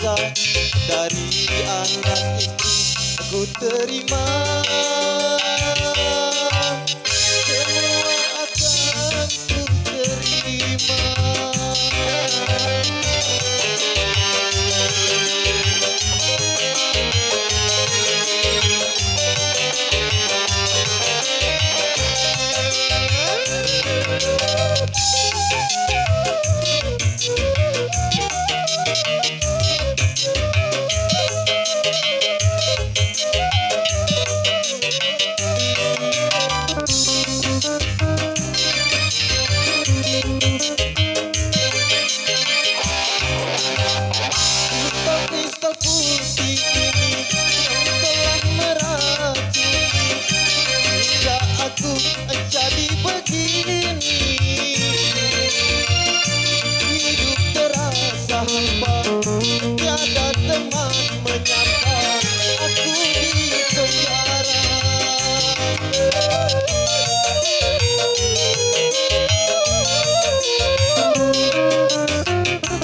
kuasa dari anak ini ku terima. Semua akan ku terima. Pistol putih ini yang telah meracuni hingga aku jadi begini. Hidup terasa hampa, tiada teman menyapa, aku di penjara.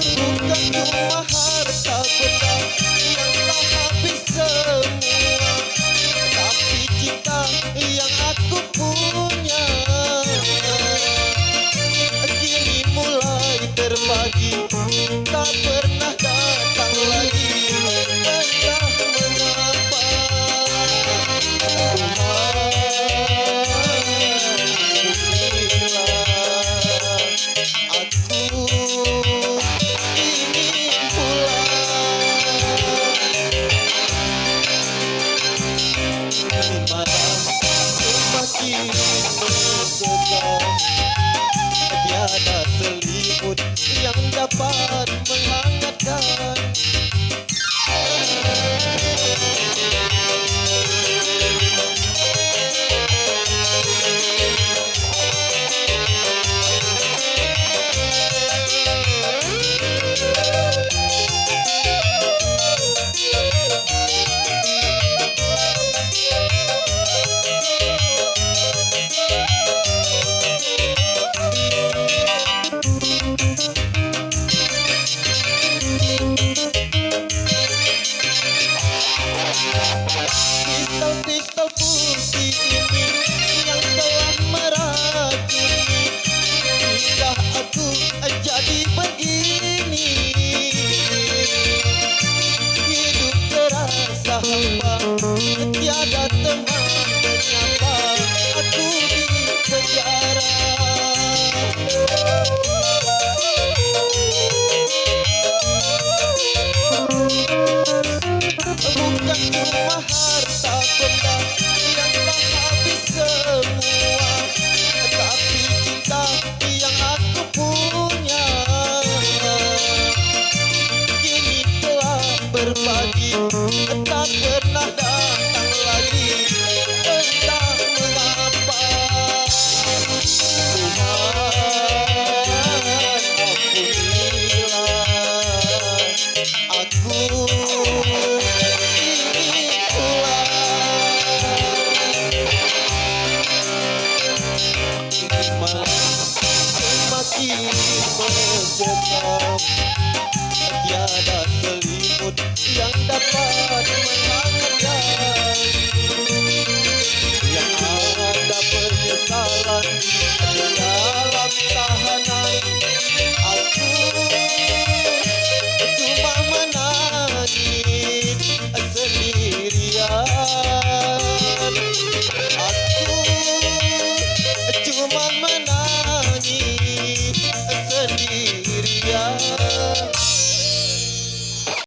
Bukan cuma harta benda yang telah habis semua, tapi cinta yang aku punya kini mulai terbagi, tak pernah datang lagi. Entah mengapa aku ini pula malam semakin mendekat, tiada selimut yang dapat menghangatkan. Pistol putih ini yang telah meracuni hingga aku jadi begini. Hidup terasa hampa, tiada teman menyapa, aku di penjara. Bukan cuma harta benda yang telah habis semua, tapi cinta yang aku punya kini telah berbagi, tak pernah datang lagi. Entah mengapa Tuhan, ampunilah aku ini pula. Malam semakin mendekat, tiada selimut yang dapat menghangatkan.